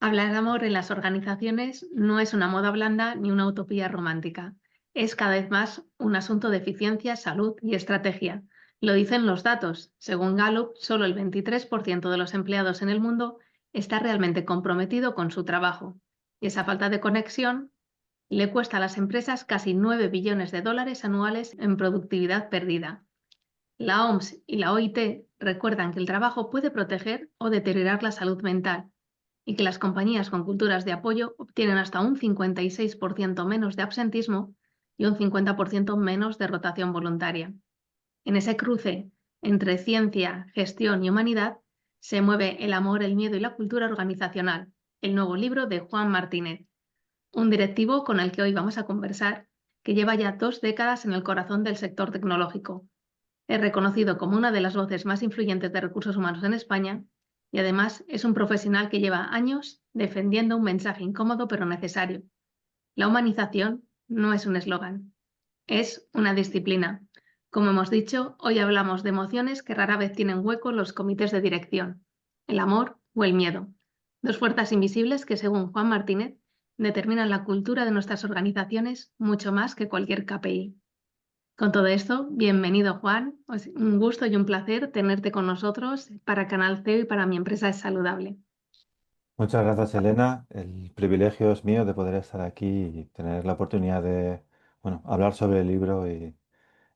Hablar de amor en las organizaciones no es una moda blanda ni una utopía romántica. Es cada vez más un asunto de eficiencia, salud y estrategia. Lo dicen los datos. Según Gallup, solo el 23% de los empleados en el mundo está realmente comprometido con su trabajo. Y esa falta de conexión le cuesta a las empresas casi 9 billones de dólares anuales en productividad perdida. La OMS y la OIT recuerdan que el trabajo puede proteger o deteriorar la salud mental y que las compañías con culturas de apoyo obtienen hasta un 56% menos de absentismo y un 50% menos de rotación voluntaria. En ese cruce entre ciencia, gestión y humanidad se mueve El amor, el miedo y la cultura organizacional, el nuevo libro de Juan Martínez, un directivo con el que hoy vamos a conversar, que lleva ya 2 décadas en el corazón del sector tecnológico. Es reconocido como una de las voces más influyentes de recursos humanos en España y además es un profesional que lleva años defendiendo un mensaje incómodo pero necesario. La humanización no es un eslogan, es una disciplina. Como hemos dicho, hoy hablamos de emociones que rara vez tienen hueco en los comités de dirección, el amor o el miedo, dos fuerzas invisibles que, según Juan Martínez, determinan la cultura de nuestras organizaciones mucho más que cualquier KPI. Con todo esto, bienvenido Juan. Es un gusto y un placer tenerte con nosotros para Canal CEO y para Mi Empresa es Saludable. Muchas gracias, Elena. El privilegio es mío de poder estar aquí y tener la oportunidad de, bueno, hablar sobre el libro y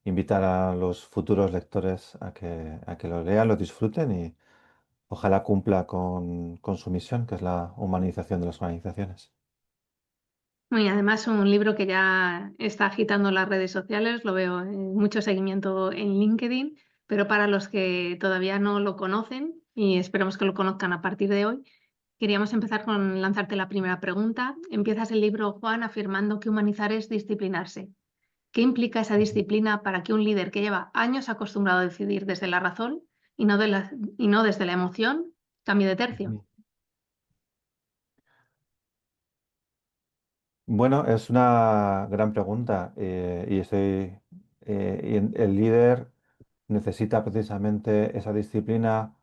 invitar a los futuros lectores a que lo lean, lo disfruten y ojalá cumpla con su misión, que es la humanización de las organizaciones. Y además un libro que ya está agitando las redes sociales, lo veo en mucho seguimiento en LinkedIn, pero para los que todavía no lo conocen y esperamos que lo conozcan a partir de hoy, queríamos empezar con lanzarte la primera pregunta. Empiezas el libro, Juan, afirmando que humanizar es disciplinarse. ¿Qué implica esa Ujú. disciplina para que un líder que lleva años acostumbrado a decidir desde la razón y no desde la emoción cambie de tercio? Ujú. Bueno, es una gran pregunta y el líder necesita precisamente esa disciplina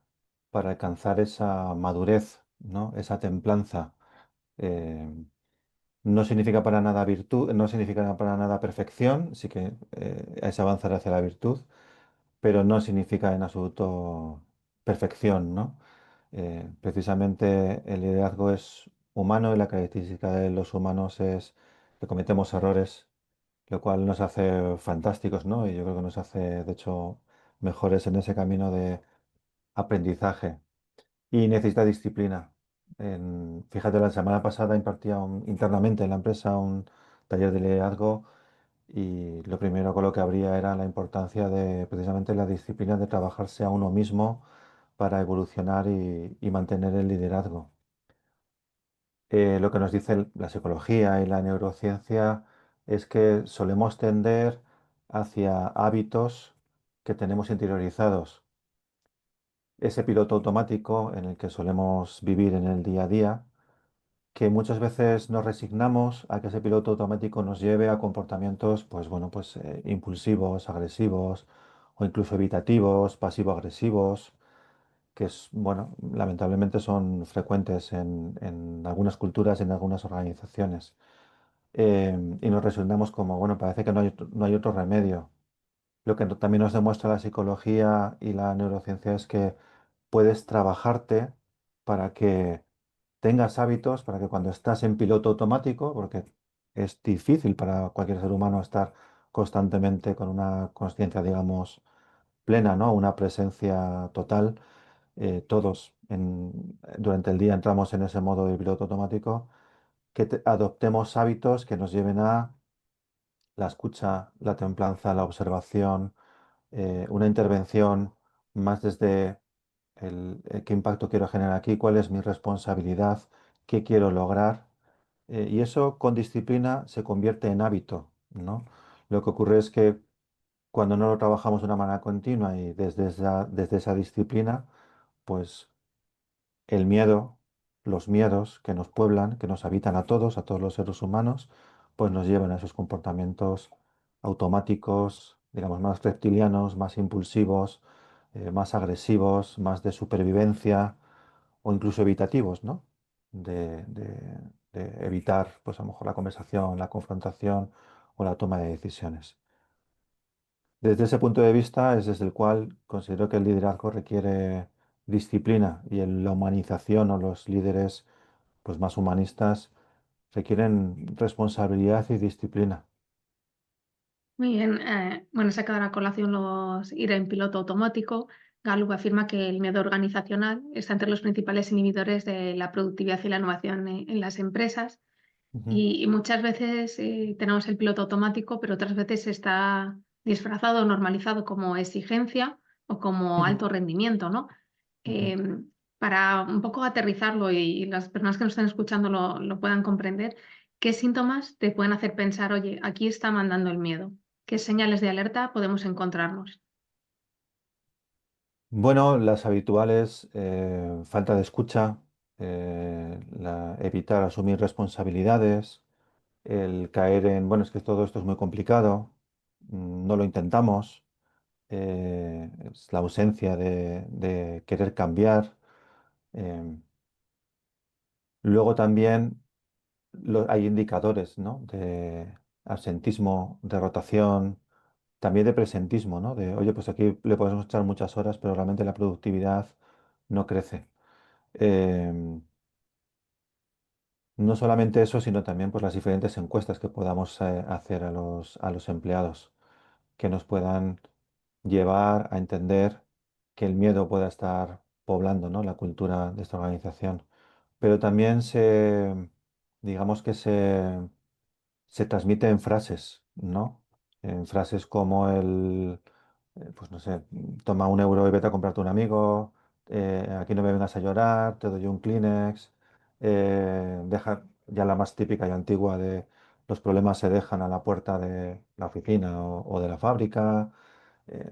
para alcanzar esa madurez, ¿no? Esa templanza. Eh, no significa para nada virtud, no significa para nada perfección, sí que es avanzar hacia la virtud, pero no significa en absoluto perfección, ¿no? Precisamente el liderazgo es humano y la característica de los humanos es que cometemos errores, lo cual nos hace fantásticos, ¿no? Y yo creo que nos hace, de hecho, mejores en ese camino de aprendizaje. Y necesita disciplina. Fíjate, la semana pasada impartía internamente en la empresa un taller de liderazgo y lo primero con lo que habría era la importancia de precisamente la disciplina de trabajarse a uno mismo para evolucionar y mantener el liderazgo. Lo que nos dice la psicología y la neurociencia es que solemos tender hacia hábitos que tenemos interiorizados. Ese piloto automático en el que solemos vivir en el día a día, que muchas veces nos resignamos a que ese piloto automático nos lleve a comportamientos, pues bueno, pues impulsivos, agresivos o incluso evitativos, pasivo-agresivos, que es, bueno, lamentablemente son frecuentes en algunas culturas y en algunas organizaciones. Y nos resignamos como, bueno, parece que no hay otro remedio. Lo que también nos demuestra la psicología y la neurociencia es que puedes trabajarte para que tengas hábitos, para que cuando estás en piloto automático, porque es difícil para cualquier ser humano estar constantemente con una conciencia, digamos, plena, ¿no? Una presencia total. Todos durante el día entramos en ese modo de piloto automático, que adoptemos hábitos que nos lleven a la escucha, la templanza, la observación, una intervención más desde qué impacto quiero generar aquí, cuál es mi responsabilidad, qué quiero lograr. Y eso con disciplina se convierte en hábito, ¿no? Lo que ocurre es que cuando no lo trabajamos de una manera continua y desde esa disciplina, pues el miedo, los miedos que nos pueblan, que nos habitan a todos los seres humanos, pues nos llevan a esos comportamientos automáticos, digamos, más reptilianos, más impulsivos, más agresivos, más de supervivencia o incluso evitativos, ¿no? de evitar, pues a lo mejor la conversación, la confrontación o la toma de decisiones. Desde ese punto de vista es desde el cual considero que el liderazgo requiere disciplina y la humanización o los líderes pues, más humanistas requieren responsabilidad y disciplina. Muy bien, bueno, se ha quedado a colación ir en piloto automático. Gallup afirma que el miedo organizacional está entre los principales inhibidores de la productividad y la innovación en las empresas. Ujú, Y muchas veces tenemos el piloto automático, pero otras veces está disfrazado o normalizado como exigencia o como ujú, alto rendimiento, ¿no? ujú. Para un poco aterrizarlo y las personas que nos están escuchando lo puedan comprender, ¿qué síntomas te pueden hacer pensar, oye, aquí está mandando el miedo? ¿Qué señales de alerta podemos encontrarnos? Bueno, las habituales, falta de escucha, evitar asumir responsabilidades, el caer en, bueno, es que todo esto es muy complicado, no lo intentamos, es la ausencia de querer cambiar. eh, Luego también hay indicadores, ¿no? De absentismo, de rotación, también de presentismo, ¿no? De, oye, pues aquí le podemos echar muchas horas, pero realmente la productividad no crece. Em, no solamente eso, sino también pues, las diferentes encuestas que podamos hacer a los empleados, que nos puedan llevar a entender que el miedo pueda estar poblando, ¿no? La cultura de esta organización. Pero también digamos que se transmite en frases, ¿no? En frases como pues no sé, toma 1 euro y vete a comprarte un amigo, aquí no me vengas a llorar, te doy un Kleenex, deja ya la más típica y antigua de los problemas se dejan a la puerta de la oficina o de la fábrica.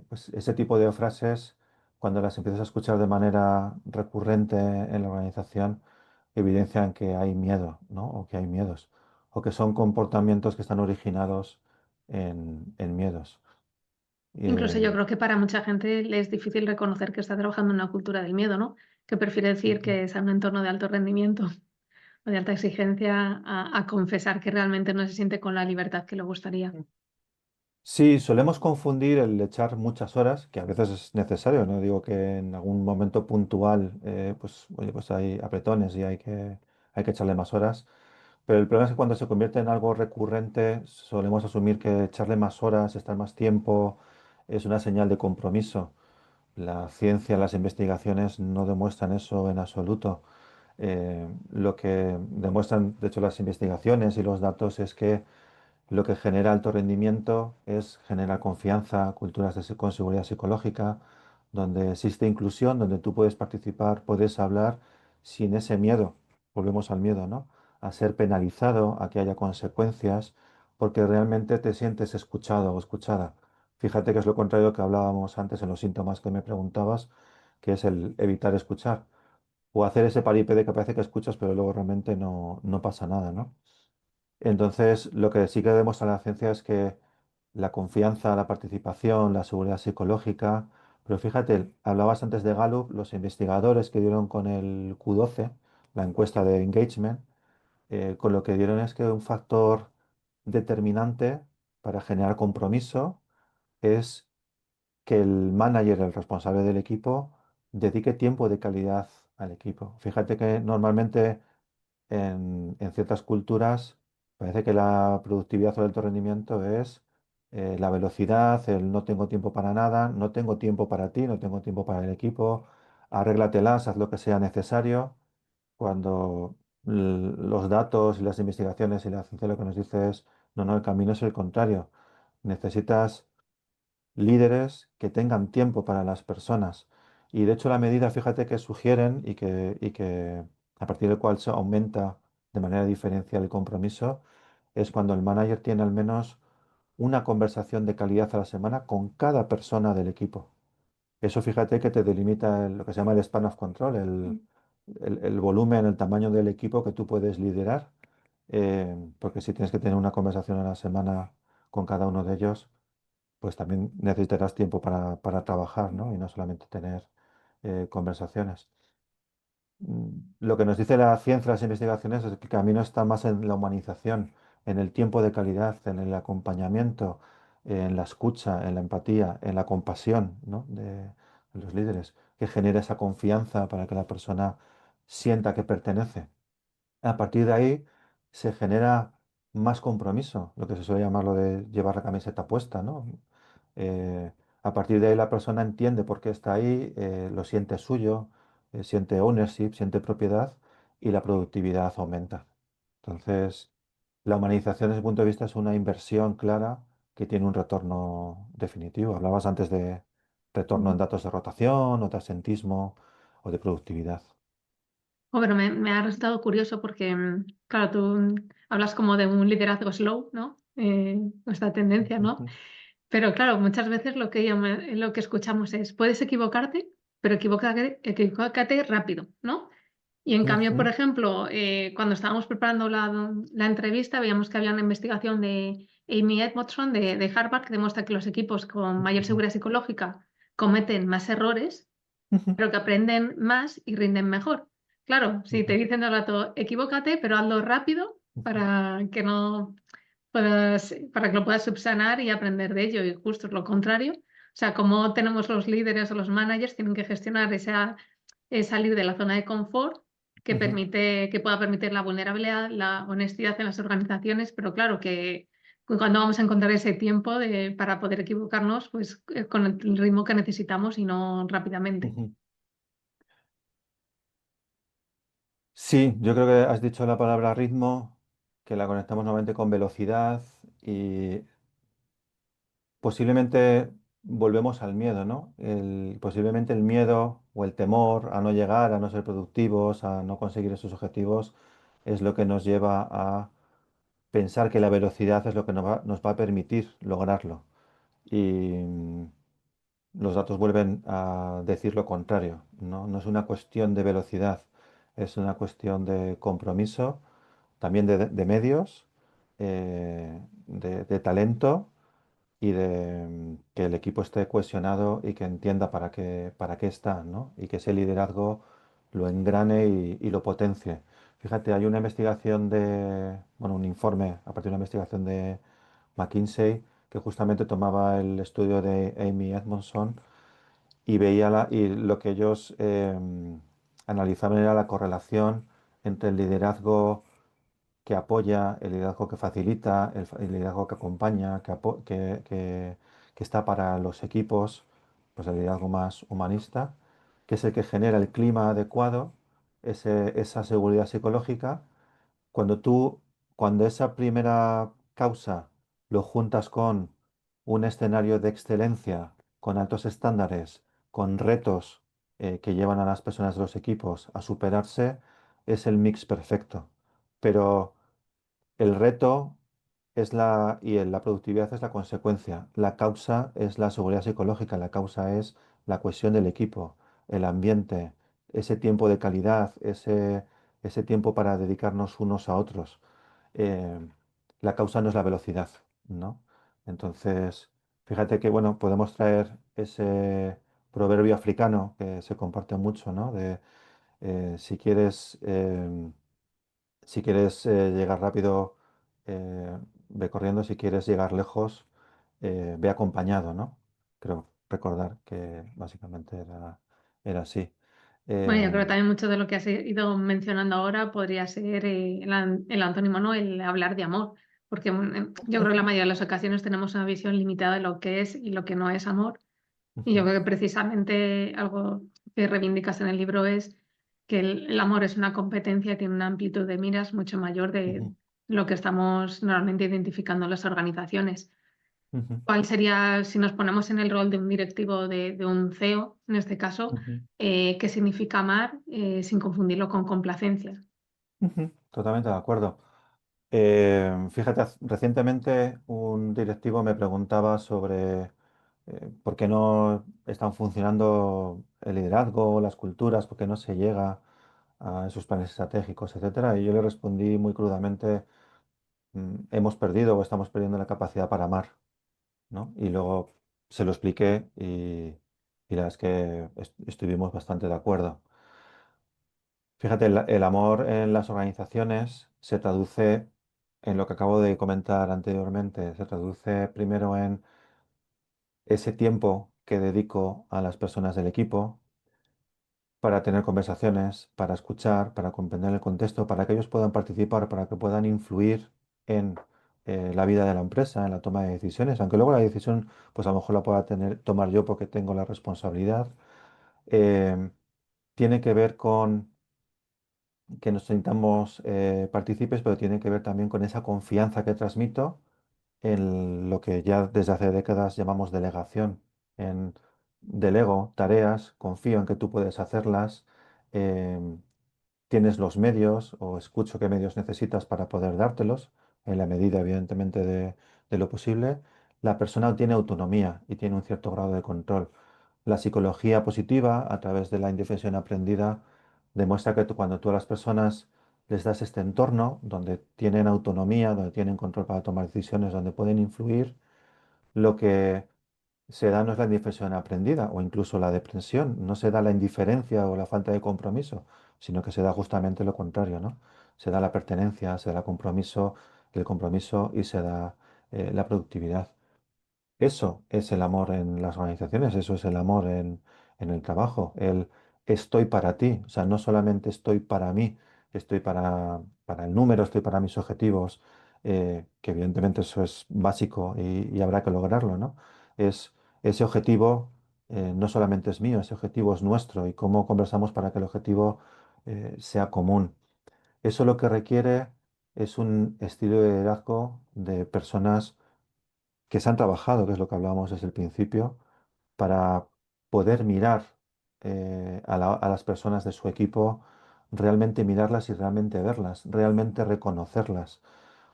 Pues ese tipo de frases, cuando las empiezas a escuchar de manera recurrente en la organización, evidencian que hay miedo, ¿no? O que hay miedos, o que son comportamientos que están originados en miedos. Incluso yo Eh, creo que para mucha gente le es difícil reconocer que está trabajando en una cultura del miedo, ¿no? Que prefiere decir Ujú. que es en un entorno de alto rendimiento o de alta exigencia a confesar que realmente no se siente con la libertad que le gustaría. Sí, solemos confundir el echar muchas horas, que a veces es necesario, no digo que en algún momento puntual, pues, oye, pues hay apretones y hay que echarle más horas, pero el problema es que cuando se convierte en algo recurrente, solemos asumir que echarle más horas, estar más tiempo, es una señal de compromiso. La ciencia, las investigaciones no demuestran eso en absoluto. Lo que demuestran, de hecho, las investigaciones y los datos es que lo que genera alto rendimiento es generar confianza, culturas con seguridad psicológica, donde existe inclusión, donde tú puedes participar, puedes hablar sin ese miedo. Volvemos al miedo, ¿no? A ser penalizado, a que haya consecuencias, porque realmente te sientes escuchado o escuchada. Fíjate que es lo contrario que hablábamos antes en los síntomas que me preguntabas, que es el evitar escuchar. O hacer ese paripé de que parece que escuchas, pero luego realmente no pasa nada, ¿no? Entonces, lo que sí que demuestra la ciencia es que la confianza, la participación, la seguridad psicológica, pero fíjate, hablabas antes de Gallup, los investigadores que dieron con el Q12, la encuesta de engagement, con lo que dieron es que un factor determinante para generar compromiso es que el manager, el responsable del equipo, dedique tiempo de calidad al equipo. Fíjate que normalmente en ciertas culturas parece que la productividad o el alto rendimiento es la velocidad, el no tengo tiempo para nada, no tengo tiempo para ti, no tengo tiempo para el equipo, arréglatelas, haz lo que sea necesario, cuando los datos y las investigaciones y la ciencia lo que nos dice es, no, no, el camino es el contrario. Necesitas líderes que tengan tiempo para las personas. Y de hecho la medida, fíjate que sugieren y que a partir del cual se aumenta de manera diferencial el compromiso, es cuando el manager tiene al menos una conversación de calidad a la semana con cada persona del equipo. Eso fíjate que te delimita lo que se llama el span of control, el volumen, el tamaño del equipo que tú puedes liderar, porque si tienes que tener una conversación a la semana con cada uno de ellos, pues también necesitarás tiempo para trabajar, ¿no? Y no solamente tener conversaciones. Lo que nos dice la ciencia, las investigaciones, es que el camino está más en la humanización, en el tiempo de calidad, en el acompañamiento, en la escucha, en la empatía, en la compasión, ¿no? de los líderes, que genera esa confianza para que la persona sienta que pertenece. A partir de ahí se genera más compromiso, lo que se suele llamar lo de llevar la camiseta puesta, ¿no? Eh, a partir de ahí la persona entiende por qué está ahí, lo siente suyo, siente ownership, siente propiedad y la productividad aumenta. Entonces, la humanización desde el punto de vista es una inversión clara que tiene un retorno definitivo. Hablabas antes de retorno en Ujú. datos de rotación o de asentismo o de productividad. Oh, pero me ha resultado curioso porque, claro, tú hablas como de un liderazgo slow, ¿no? Esta tendencia, ¿no? Ujú, Pero claro, muchas veces lo que escuchamos es, puedes equivocarte, pero equivócate rápido, ¿no? Y en cambio, por ujú, ejemplo, cuando estábamos preparando la entrevista, veíamos que había una investigación de Amy Edmondson de Harvard que demuestra que los equipos con mayor ujú, seguridad psicológica cometen más errores, ujú, pero que aprenden más y rinden mejor. Claro, si te ujú, dicen todo el rato, equivócate, pero hazlo rápido para que no para que lo puedas subsanar y aprender de ello. Y justo es lo contrario. O sea, como tenemos los líderes o los managers, tienen que gestionar salir de la zona de confort ujú. que pueda permitir la vulnerabilidad, la honestidad en las organizaciones, pero claro que cuando vamos a encontrar ese tiempo para poder equivocarnos, pues con el ritmo que necesitamos y no rápidamente. Ujú. Sí, yo creo que has dicho la palabra ritmo, que la conectamos nuevamente con velocidad y posiblemente volvemos al miedo, ¿no? Posiblemente el miedo o el temor a no llegar, a no ser productivos, a no conseguir esos objetivos, es lo que nos lleva a pensar que la velocidad es lo que nos va a permitir lograrlo. Y los datos vuelven a decir lo contrario, ¿no? No es una cuestión de velocidad, es una cuestión de compromiso, también de medios, de talento y de que el equipo esté cohesionado y que entienda para qué está, ¿no? Y que ese liderazgo lo engrane y lo potencie. Fíjate, hay una investigación bueno, un informe a partir de una investigación de McKinsey que justamente tomaba el estudio de Amy Edmondson y y lo que ellos analizaban era la correlación entre el liderazgo que apoya, el liderazgo que facilita, el liderazgo que acompaña, que está para los equipos, pues el liderazgo más humanista, que es el que genera el clima adecuado, esa seguridad psicológica cuando cuando esa primera causa lo juntas con un escenario de excelencia, con altos estándares, con retos que llevan a las personas de los equipos a superarse, es el mix perfecto. Pero el reto la productividad es la consecuencia. La causa es la seguridad psicológica, la causa es la cohesión del equipo, el ambiente, ese tiempo de calidad, ese tiempo para dedicarnos unos a otros. Eh, la causa no es la velocidad, ¿no? Entonces, fíjate que, bueno, podemos traer ese proverbio africano que se comparte mucho, ¿no? De si quieres si quieres llegar rápido, ve corriendo. Si quieres llegar lejos, ve acompañado, ¿no? Creo recordar que básicamente era así. Bueno, yo creo que Em, también mucho de lo que has ido mencionando ahora podría ser el antónimo, ¿no? El hablar de amor, porque yo creo que la Ujú, mayoría de las ocasiones tenemos una visión limitada de lo que es y lo que no es amor. Y yo ujú, creo que precisamente algo que reivindicas en el libro es que el amor es una competencia, tiene una amplitud de miras mucho mayor de ujú, lo que estamos normalmente identificando en las organizaciones. ujú, ¿Cuál sería, si nos ponemos en el rol de un directivo de un CEO, en este caso, ujú, qué significa amar sin confundirlo con complacencia? ujú. Totalmente de acuerdo. Fíjate, recientemente un directivo me preguntaba sobre por qué no están funcionando el liderazgo, las culturas, por qué no se llega a esos planes estratégicos, etcétera. Y yo le respondí muy crudamente, hemos perdido o estamos perdiendo la capacidad para amar, ¿no? Y luego se lo expliqué y la verdad es que estuvimos bastante de acuerdo. Fíjate, el amor en las organizaciones se traduce en lo que acabo de comentar anteriormente. Se traduce primero en ese tiempo que dedico a las personas del equipo para tener conversaciones, para escuchar, para comprender el contexto, para que ellos puedan participar, para que puedan influir en la vida de la empresa, en la toma de decisiones, aunque luego la decisión, pues a lo mejor la pueda tomar yo porque tengo la responsabilidad. Eh, Tiene que ver con que nos sintamos partícipes, pero tiene que ver también con esa confianza que transmito en lo que ya desde hace décadas llamamos delegación. En delego tareas, confío en que tú puedes hacerlas, em, tienes los medios o escucho qué medios necesitas para poder dártelos, en la medida, evidentemente, de lo posible. La persona tiene autonomía y tiene un cierto grado de control. La psicología positiva, a través de la indefensión aprendida, demuestra que cuando tú a las personas les das este entorno donde tienen autonomía, donde tienen control para tomar decisiones, donde pueden influir, lo que se da no es la indefensión aprendida o incluso la depresión, no se da la indiferencia o la falta de compromiso, sino que se da justamente lo contrario, ¿no? Se da la pertenencia, se da el compromiso y se da la productividad. Eso es el amor en las organizaciones, eso es el amor en el trabajo, el estoy para ti, o sea, no solamente estoy para mí, estoy para el número, estoy para mis objetivos, que evidentemente eso es básico y habrá que lograrlo, ¿no? Es ese objetivo no solamente es mío, ese objetivo es nuestro y cómo conversamos para que el objetivo sea común. Eso lo que requiere es un estilo de liderazgo de personas que se han trabajado, que es lo que hablábamos desde el principio, para poder mirar a las personas de su equipo, realmente mirarlas y realmente verlas, realmente reconocerlas.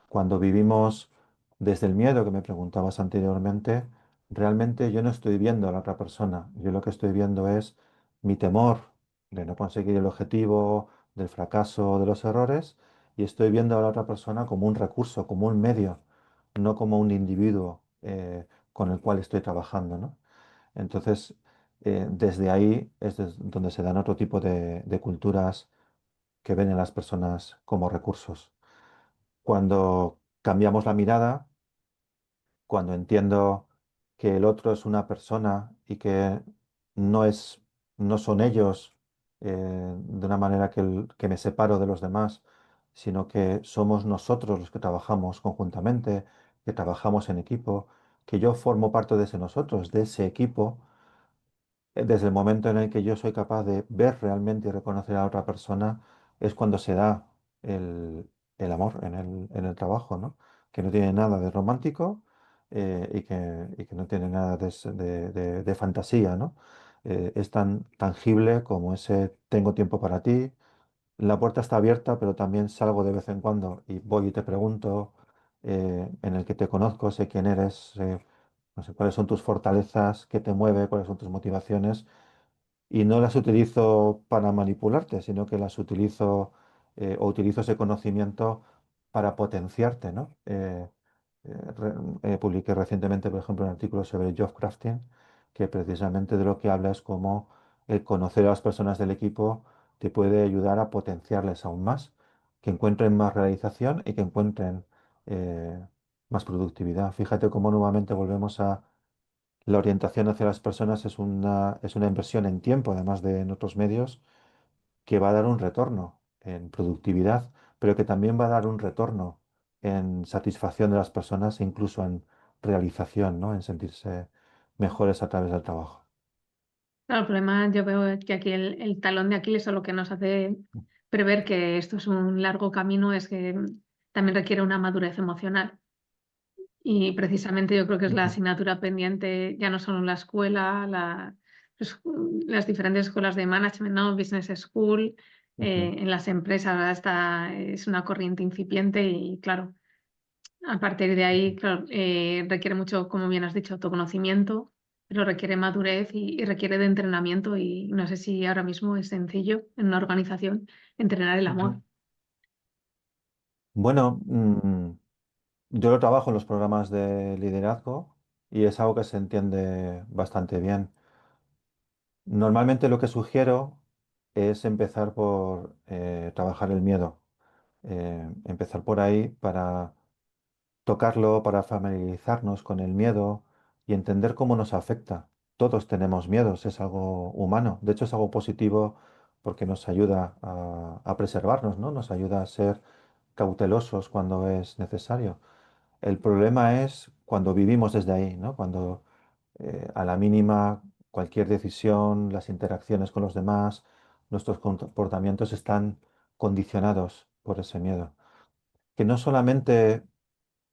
Cuando vivimos desde el miedo que me preguntabas anteriormente, realmente yo no estoy viendo a la otra persona, yo lo que estoy viendo es mi temor de no conseguir el objetivo, del fracaso, de los errores, y estoy viendo a la otra persona como un recurso, como un medio, no como un individuo con el cual estoy trabajando, ¿no? Entonces, desde ahí donde se dan otro tipo de culturas que ven a las personas como recursos. Cuando cambiamos la mirada, cuando entiendo que el otro es una persona y que no es, no son ellos de una manera que me separo de los demás, sino que somos nosotros los que trabajamos conjuntamente, que trabajamos en equipo, que yo formo parte de ese nosotros, de ese equipo desde el momento en el que yo soy capaz de ver realmente y reconocer a otra persona, es cuando se da el amor en el trabajo, ¿no? Que no tiene nada de romántico y que no tiene nada de fantasía, ¿no? Es tan tangible como ese tengo tiempo para ti, la puerta está abierta, pero también salgo de vez en cuando y voy y te pregunto, en el que te conozco, sé quién eres, no sé cuáles son tus fortalezas, qué te mueve, cuáles son tus motivaciones, y no las utilizo para manipularte, sino que las utilizo o utilizo ese conocimiento para potenciarte, ¿no? Publiqué recientemente, por ejemplo, un artículo sobre job crafting, que precisamente de lo que habla es cómo el conocer a las personas del equipo te puede ayudar a potenciarles aún más, que encuentren más realización y que encuentren eh, más productividad. Fíjate cómo nuevamente volvemos a la orientación hacia las personas es una inversión en tiempo, además de en otros medios, que va a dar un retorno en productividad, pero que también va a dar un retorno en satisfacción de las personas e incluso en realización, ¿no? En sentirse mejores a través del trabajo. Claro, el problema yo veo que aquí el talón de Aquiles o lo que nos hace prever que esto es un largo camino es que también requiere una madurez emocional. Y precisamente yo creo que es la Ujú, asignatura pendiente, ya no solo en la escuela, pues, las diferentes escuelas de management, ¿no? Business School, ujú, en las empresas ahora es una corriente incipiente y claro, a partir de ahí, ujú. claro, requiere mucho, como bien has dicho, autoconocimiento, pero requiere madurez y requiere de entrenamiento y no sé si ahora mismo es sencillo en una organización entrenar el amor. Ujú. Bueno, yo lo trabajo en los programas de liderazgo y es algo que se entiende bastante bien. Normalmente lo que sugiero es empezar por trabajar el miedo. Empezar por ahí para tocarlo, para familiarizarnos con el miedo y entender cómo nos afecta. Todos tenemos miedos, es algo humano. De hecho, es algo positivo porque nos ayuda a preservarnos, ¿no? Nos ayuda a ser cautelosos cuando es necesario. El problema es cuando vivimos desde ahí, ¿no? Cuando a la mínima cualquier decisión, las interacciones con los demás, nuestros comportamientos están condicionados por ese miedo, que no solamente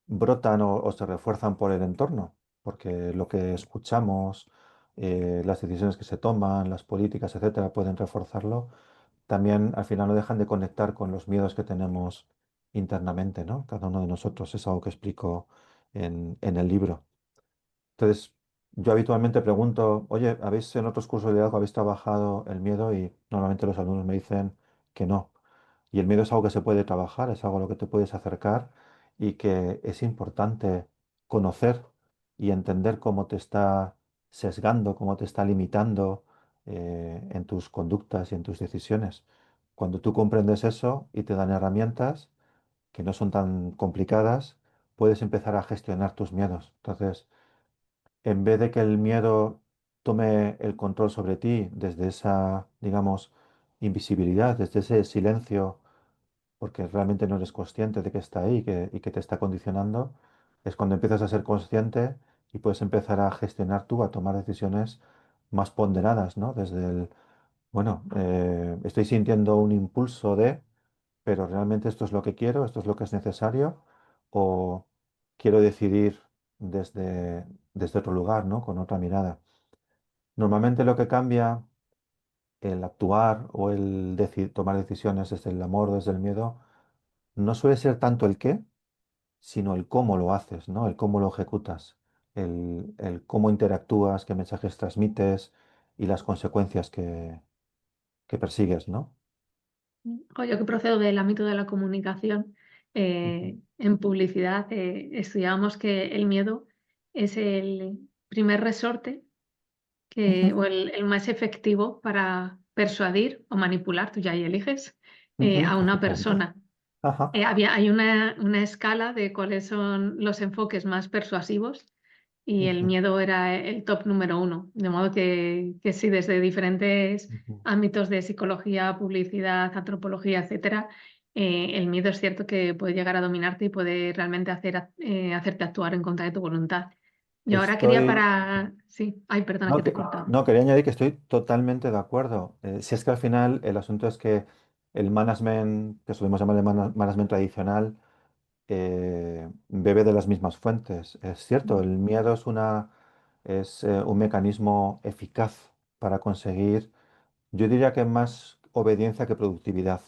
brotan o se refuerzan por el entorno, porque lo que escuchamos, las decisiones que se toman, las políticas, etcétera, pueden reforzarlo, también al final no dejan de conectar con los miedos que tenemos internamente, ¿no? Cada uno de nosotros. Es algo que explico en el libro. Entonces, yo habitualmente pregunto, oye, ¿habéis en otros cursos de liderazgo, habéis trabajado el miedo? Y normalmente los alumnos me dicen que no. Y el miedo es algo que se puede trabajar, es algo a lo que te puedes acercar y que es importante conocer y entender cómo te está sesgando, cómo te está limitando en tus conductas y en tus decisiones. Cuando tú comprendes eso y te dan herramientas que no son tan complicadas, puedes empezar a gestionar tus miedos. Entonces, en vez de que el miedo tome el control sobre ti desde esa, digamos, invisibilidad, desde ese silencio, porque realmente no eres consciente de que está ahí y que te está condicionando, es cuando empiezas a ser consciente y puedes empezar a gestionar tú, a tomar decisiones más ponderadas, ¿no? Desde el, bueno, estoy sintiendo un impulso de, pero realmente esto es lo que quiero, esto es lo que es necesario, o quiero decidir desde otro lugar, ¿no? Con otra mirada. Normalmente lo que cambia el actuar o el tomar decisiones desde el amor, desde el miedo, no suele ser tanto el qué, sino el cómo lo haces, ¿no? El cómo lo ejecutas, el cómo interactúas, qué mensajes transmites y las consecuencias que persigues, ¿no? Yo que procedo del ámbito de la comunicación, Ujú, en publicidad estudiábamos que el miedo es el primer resorte ujú, o el más efectivo para persuadir o manipular, tú ya ahí eliges, a ujú, una efectivamente. persona. Ajá. Hay una escala de cuáles son los enfoques más persuasivos y el Ujú, miedo era el top número uno. De modo que sí, desde diferentes ujú. ámbitos de psicología, publicidad, antropología, etcétera, el miedo es cierto que puede llegar a dominarte y puede realmente hacerte actuar en contra de tu voluntad. Yo ahora quería Estoy, para... Sí, ay, perdona no, que te he cortado. no, quería añadir que estoy totalmente de acuerdo. Si es que al final el asunto es que el management, que solemos llamar el management tradicional, bebe de las mismas fuentes. Es cierto, el miedo es un mecanismo eficaz para conseguir, yo diría que más obediencia que productividad,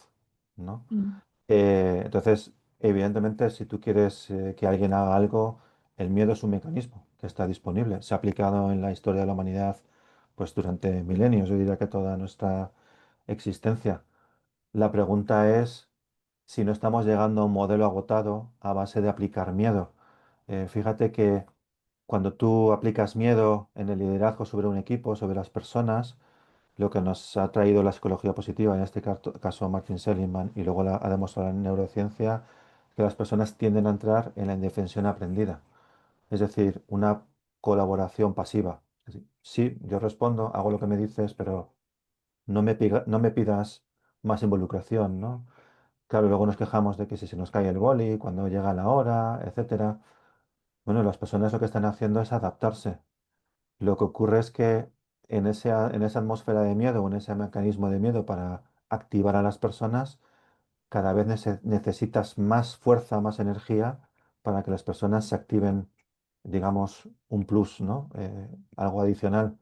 ¿no? Mm, Entonces, evidentemente, si tú quieres que alguien haga algo, el miedo es un mecanismo que está disponible. Se ha aplicado en la historia de la humanidad, pues durante milenios, yo diría que toda nuestra existencia. La pregunta es si no estamos llegando a un modelo agotado a base de aplicar miedo. Fíjate que cuando tú aplicas miedo en el liderazgo sobre un equipo, sobre las personas, lo que nos ha traído la psicología positiva, en este caso Martin Seligman, y luego ha demostrado en neurociencia, que las personas tienden a entrar en la indefensión aprendida, es decir, una colaboración pasiva. Es decir, sí, yo respondo, hago lo que me dices, pero no me pidas más involucración, ¿no? Claro, luego nos quejamos de que si se nos cae el boli, cuando llega la hora, etcétera. Bueno, las personas lo que están haciendo es adaptarse. Lo que ocurre es que en esa atmósfera de miedo o en ese mecanismo de miedo para activar a las personas, cada vez necesitas más fuerza, más energía para que las personas se activen, digamos, un plus, ¿no? Algo adicional.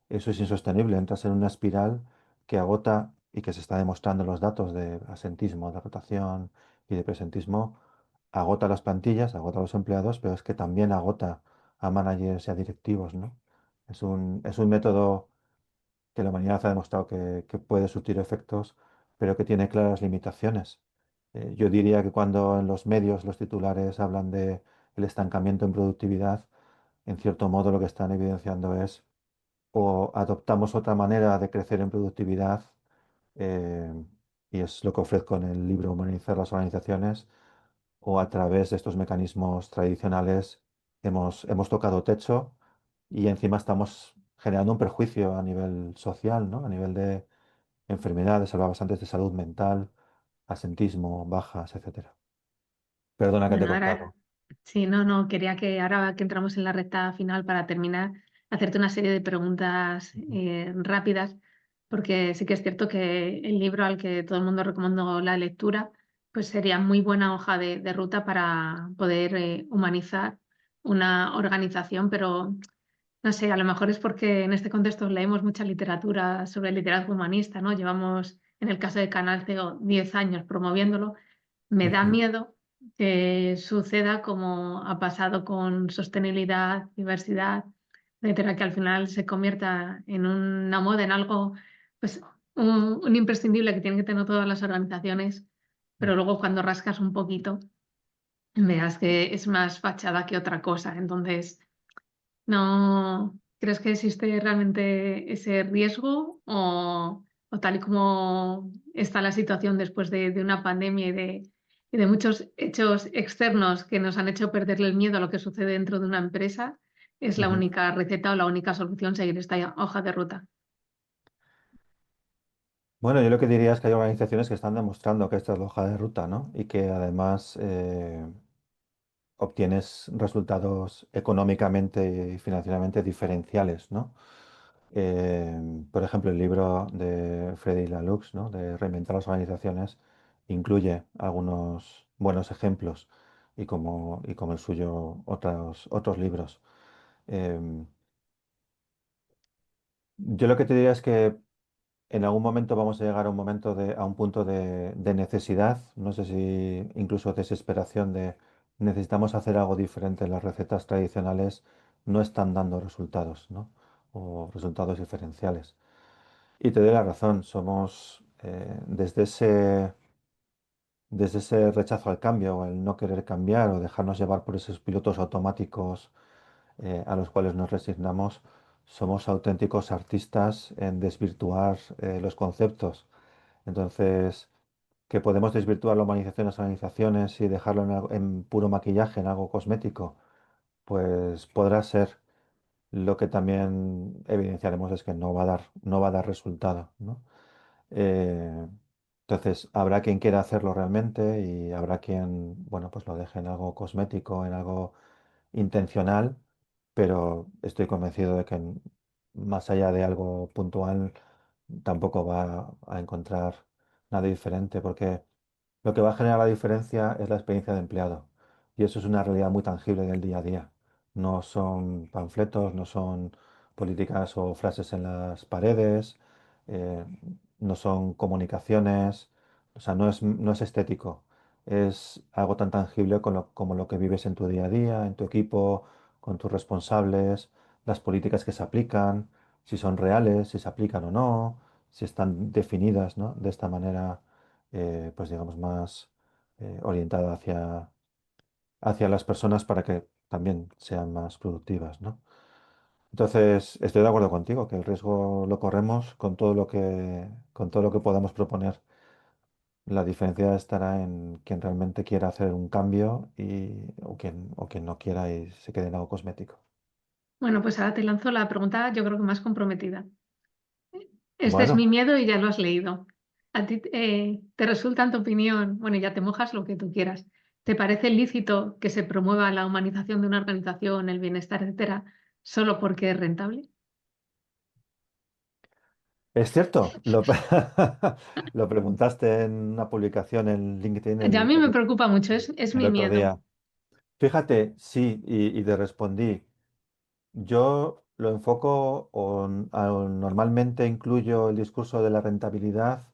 Eso es insostenible, entras en una espiral que agota y que se está demostrando en los datos de asentismo, de rotación y de presentismo, agota las plantillas, agota a los empleados, pero es que también agota a managers y a directivos, ¿no? Es un método que la humanidad ha demostrado que puede surtir efectos, pero que tiene claras limitaciones. Yo diría que cuando en los medios los titulares hablan de el estancamiento en productividad, en cierto modo lo que están evidenciando es o adoptamos otra manera de crecer en productividad eh, y es lo que ofrezco en el libro Humanizar las organizaciones, o a través de estos mecanismos tradicionales hemos tocado techo y encima estamos generando un perjuicio a nivel social, ¿no? A nivel de enfermedades, hablabas antes de salud mental, asentismo, bajas, etcétera. Perdona que te he Bueno, cortado. ahora sí, no, no, quería que ahora que entramos en la recta final para terminar, hacerte una serie de preguntas Ujú, rápidas, porque sí que es cierto que el libro al que todo el mundo recomendó la lectura, pues sería muy buena hoja de ruta para poder humanizar una organización, pero no sé, a lo mejor es porque en este contexto leemos mucha literatura sobre el liderazgo humanista, ¿no? Llevamos, en el caso de Canal CEO, 10 años promoviéndolo. Me da ujú, miedo que suceda como ha pasado con sostenibilidad, diversidad, etcétera, que al final se convierta en una moda, en algo, pues, un imprescindible que tienen que tener todas las organizaciones, pero luego cuando rascas un poquito, veas que es más fachada que otra cosa. Entonces, ¿no crees que existe realmente ese riesgo o tal y como está la situación después de una pandemia y de muchos hechos externos que nos han hecho perderle el miedo a lo que sucede dentro de una empresa? ¿Es la ujú. única receta o la única solución seguir esta hoja de ruta? Bueno, yo lo que diría es que hay organizaciones que están demostrando que esta es la hoja de ruta, ¿no? Y que además obtienes resultados económicamente y financieramente diferenciales, ¿no? Por ejemplo, el libro de Freddy Laloux, ¿no? De Reinventar las organizaciones, incluye algunos buenos ejemplos y como el suyo otros libros. Em, yo lo que te diría es que en algún momento vamos a llegar a un momento a un punto de necesidad, no sé si incluso desesperación de necesitamos hacer algo diferente. Las recetas tradicionales no están dando resultados, ¿no? O resultados diferenciales. Y te doy la razón, somos desde ese rechazo al cambio, o el no querer cambiar o dejarnos llevar por esos pilotos automáticos a los cuales nos resignamos, somos auténticos artistas en desvirtuar los conceptos. Entonces, que podemos desvirtuar la humanización de las organizaciones y dejarlo en puro maquillaje, en algo cosmético, pues podrá ser. Lo que también evidenciaremos es que no va a dar resultado, ¿no? Eh, entonces, habrá quien quiera hacerlo realmente y habrá quien, bueno, pues lo deje en algo cosmético, en algo intencional, pero estoy convencido de que más allá de algo puntual tampoco va a encontrar nada diferente, porque lo que va a generar la diferencia es la experiencia de empleado. Y eso es una realidad muy tangible del día a día. No son panfletos, no son políticas o frases en las paredes, eh, no son comunicaciones, o sea, no es estético. Es algo tan tangible como lo que vives en tu día a día, en tu equipo, con tus responsables, las políticas que se aplican, si son reales, si se aplican o no, si están definidas, ¿no? De esta manera pues digamos, más orientada hacia las personas para que también sean más productivas, ¿no? Entonces, estoy de acuerdo contigo, que el riesgo lo corremos con todo lo que podamos proponer. La diferencia estará en quien realmente quiera hacer un cambio o quien no quiera y se quede en algo cosmético. Bueno, pues ahora te lanzo la pregunta, yo creo que más comprometida. Este es mi Bueno, miedo y ya lo has leído. ¿A ti te resulta, en tu opinión, bueno, ya te mojas lo que tú quieras, ¿te parece lícito que se promueva la humanización de una organización, el bienestar, etcétera, solo porque es rentable? es cierto, lo preguntaste en una publicación en LinkedIn Ya a el, mí me el preocupa mucho, es el mi otro miedo. día. Fíjate, sí, y te respondí. Yo lo enfoco normalmente incluyo el discurso de la rentabilidad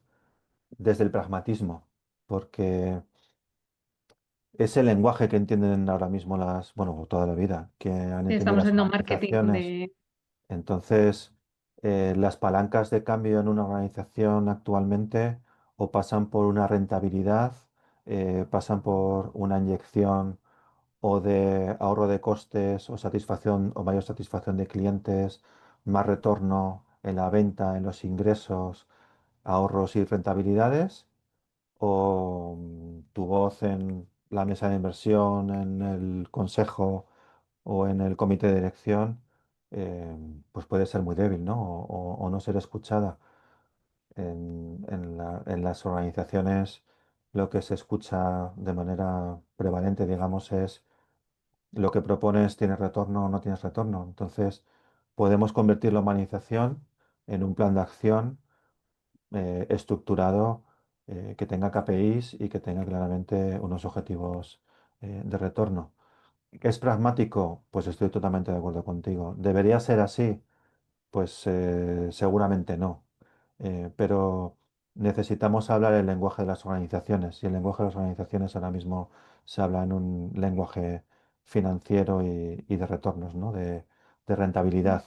desde el pragmatismo, porque es el lenguaje que entienden ahora mismo bueno, toda la vida, que han entendido Estamos las haciendo marketing organizaciones. de... Entonces, las palancas de cambio en una organización actualmente o pasan por una rentabilidad, pasan por una inyección o de ahorro de costes o satisfacción o mayor satisfacción de clientes, más retorno en la venta, en los ingresos. ahorros y rentabilidades, o tu voz en la mesa de inversión, en el consejo o en el comité de dirección, eh, pues puede ser muy débil, ¿no? O no ser escuchada. En las organizaciones lo que se escucha de manera prevalente, digamos, es lo que propones tiene retorno o no tienes retorno. Entonces, podemos convertir la humanización en un plan de acción estructurado, que tenga KPIs y que tenga claramente unos objetivos de retorno. ¿Es pragmático? Pues estoy totalmente de acuerdo contigo. ¿Debería ser así? Pues seguramente no. Pero necesitamos hablar el lenguaje de las organizaciones y el lenguaje de las organizaciones ahora mismo se habla en un lenguaje financiero y de retornos, ¿no? De rentabilidad,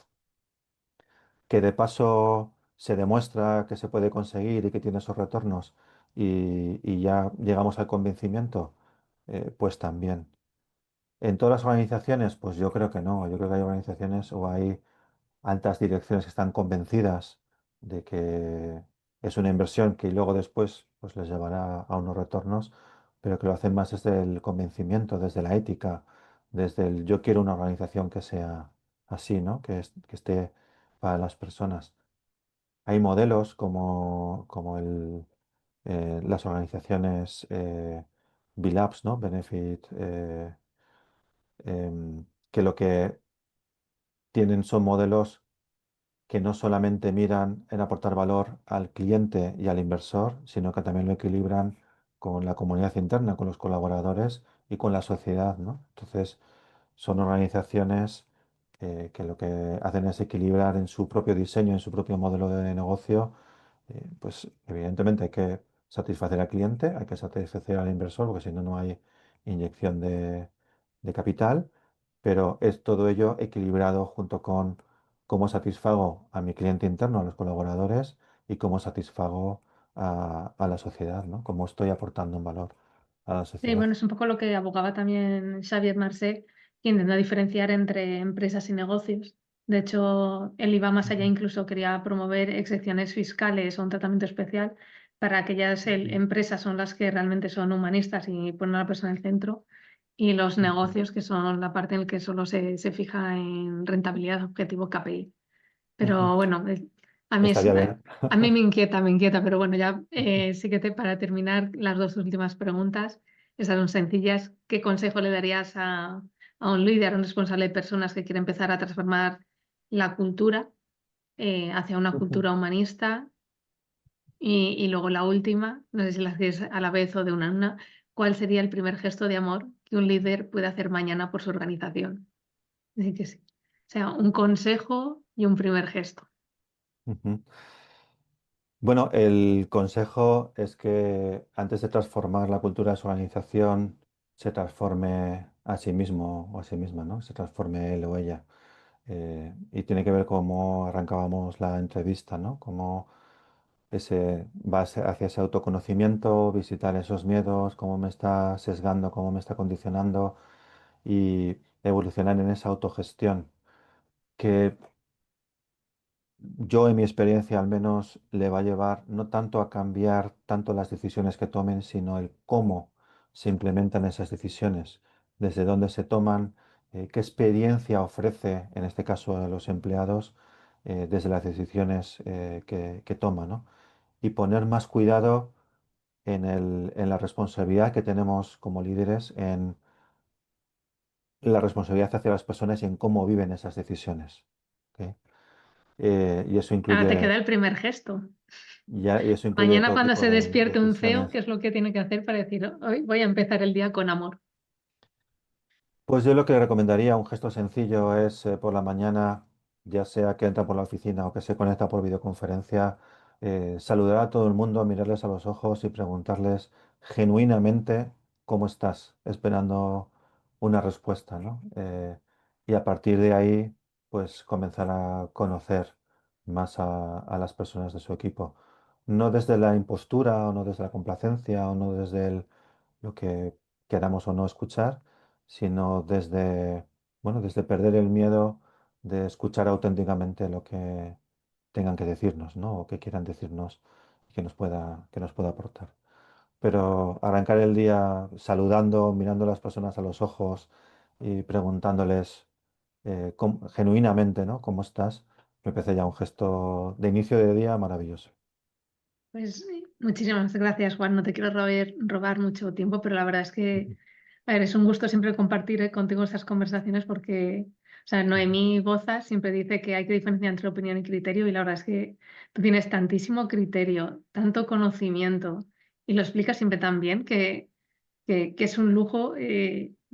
que de paso se demuestra que se puede conseguir y que tiene esos retornos y ya llegamos al convencimiento, pues también. En todas las organizaciones, pues yo creo que no. Yo creo que hay organizaciones o hay altas direcciones que están convencidas de que es una inversión que luego después pues les llevará a unos retornos, pero que lo hacen más desde el convencimiento, desde la ética, desde el yo quiero una organización que sea así, ¿no? Que esté para las personas. Hay modelos como las organizaciones B-Labs, ¿no? Benefit, que lo que tienen son modelos que no solamente miran en aportar valor al cliente y al inversor, sino que también lo equilibran con la comunidad interna, con los colaboradores y con la sociedad, ¿no? Entonces, son organizaciones que lo que hacen es equilibrar en su propio diseño, en su propio modelo de negocio, pues evidentemente hay que satisfacer al cliente, hay que satisfacer al inversor, porque si no, no hay inyección de capital, pero es todo ello equilibrado junto con cómo satisfago a mi cliente interno, a los colaboradores, y cómo satisfago a la sociedad, ¿no? Cómo estoy aportando un valor a la Sí, sociedad. bueno, es un poco lo que abogaba también Xavier Marcet, que intenta diferenciar entre empresas y negocios. De hecho, él iba más allá, Ujú, incluso quería promover excepciones fiscales o un tratamiento especial para aquellas ujú, empresas son las que realmente son humanistas y ponen a la persona en el centro, y los ujú, negocios que son la parte en la que solo se fija en rentabilidad, objetivo KPI. ujú. Pero bueno, a mí es, Estaría bien. a mí me inquieta, pero bueno, ya sí que para terminar, las dos últimas preguntas, esas son sencillas. ¿Qué consejo le darías a un líder, a un responsable de personas que quiere empezar a transformar la cultura hacia una Ujú. cultura humanista? Y luego la última, no sé si la hacéis a la vez o de una en una, ¿cuál sería el primer gesto de amor que un líder puede hacer mañana por su organización? Así que sí. O sea, un consejo y un primer gesto. Ujú. Bueno, el consejo es que antes de transformar la cultura de su organización, se transforme a sí mismo o a sí misma, ¿no? Se transforme él o ella. Y tiene que ver cómo arrancábamos la entrevista, ¿no? Cómo hacia ese autoconocimiento, visitar esos miedos, cómo me está sesgando, cómo me está condicionando y evolucionar en esa autogestión. Que yo en mi experiencia al menos le va a llevar no tanto a cambiar tanto las decisiones que tomen, sino el cómo se implementan esas decisiones, desde dónde se toman, qué experiencia ofrece, en este caso a los empleados, desde las decisiones que toma, ¿no? Y poner más cuidado en la responsabilidad que tenemos como líderes, en la responsabilidad hacia las personas y en cómo viven esas decisiones. ¿Ok? Y eso Ahora te incluye queda el primer gesto. y eso incluye Mañana todo cuando tipo se de despierte un CEO, decisiones. ¿qué es lo que tiene que hacer para decir, hoy voy a empezar el día con amor? Pues yo lo que le recomendaría, un gesto sencillo, es por la mañana, ya sea que entra por la oficina o que se conecta por videoconferencia, saludar a todo el mundo, mirarles a los ojos y preguntarles genuinamente cómo estás, esperando una respuesta, ¿no? Y a partir de ahí, pues comenzar a conocer más a las personas de su equipo. No desde la impostura o no desde la complacencia o no desde lo que queramos o no escuchar, sino desde perder el miedo de escuchar auténticamente lo que tengan que decirnos, ¿no? O que quieran decirnos, que nos pueda aportar. Pero arrancar el día saludando, mirando a las personas a los ojos y preguntándoles genuinamente, ¿no? ¿Cómo estás? Me parece ya un gesto de inicio de día maravilloso. Pues muchísimas gracias, Juan. No te quiero robar mucho tiempo, pero la verdad es que, a ver, es un gusto siempre compartir contigo estas conversaciones porque, o sea, Noemí Boza siempre dice que hay que diferenciar entre opinión y criterio y la verdad es que tú tienes tantísimo criterio, tanto conocimiento y lo explicas siempre tan bien que es un lujo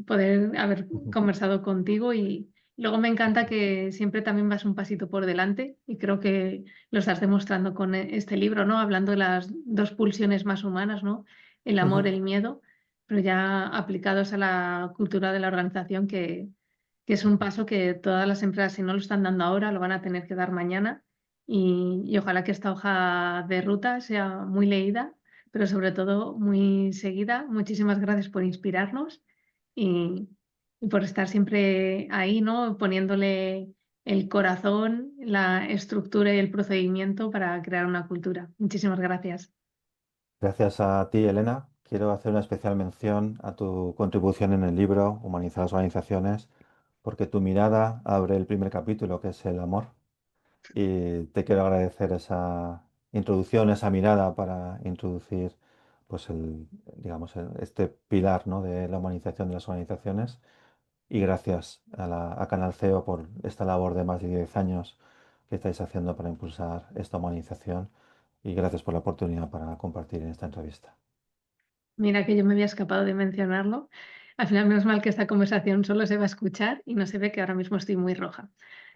poder haber Ujú. conversado contigo y luego me encanta que siempre también vas un pasito por delante y creo que lo estás demostrando con este libro, ¿no? Hablando de las dos pulsiones más humanas, ¿no? El amor, Ujú. el miedo, pero ya aplicados a la cultura de la organización, que es un paso que todas las empresas, si no lo están dando ahora, lo van a tener que dar mañana. Y ojalá que esta hoja de ruta sea muy leída, pero sobre todo muy seguida. Muchísimas gracias por inspirarnos y, y por estar siempre ahí, ¿no? Poniéndole el corazón, la estructura y el procedimiento para crear una cultura. Muchísimas gracias. Gracias a ti, Elena. Quiero hacer una especial mención a tu contribución en el libro Humanizar las organizaciones, porque tu mirada abre el primer capítulo, que es el amor. Y te quiero agradecer esa introducción, esa mirada para introducir, pues, digamos, este pilar, ¿no? de la humanización de las organizaciones. Y gracias a Canal CEO por esta labor de más de 10 años que estáis haciendo para impulsar esta humanización. Y gracias por la oportunidad para compartir en esta entrevista. Mira que yo me había escapado de mencionarlo. Al final, menos mal que esta conversación solo se va a escuchar y no se ve que ahora mismo estoy muy roja.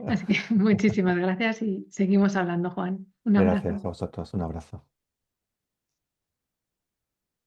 Así que muchísimas gracias y seguimos hablando, Juan. Un Gracias abrazo. a vosotros. Un abrazo.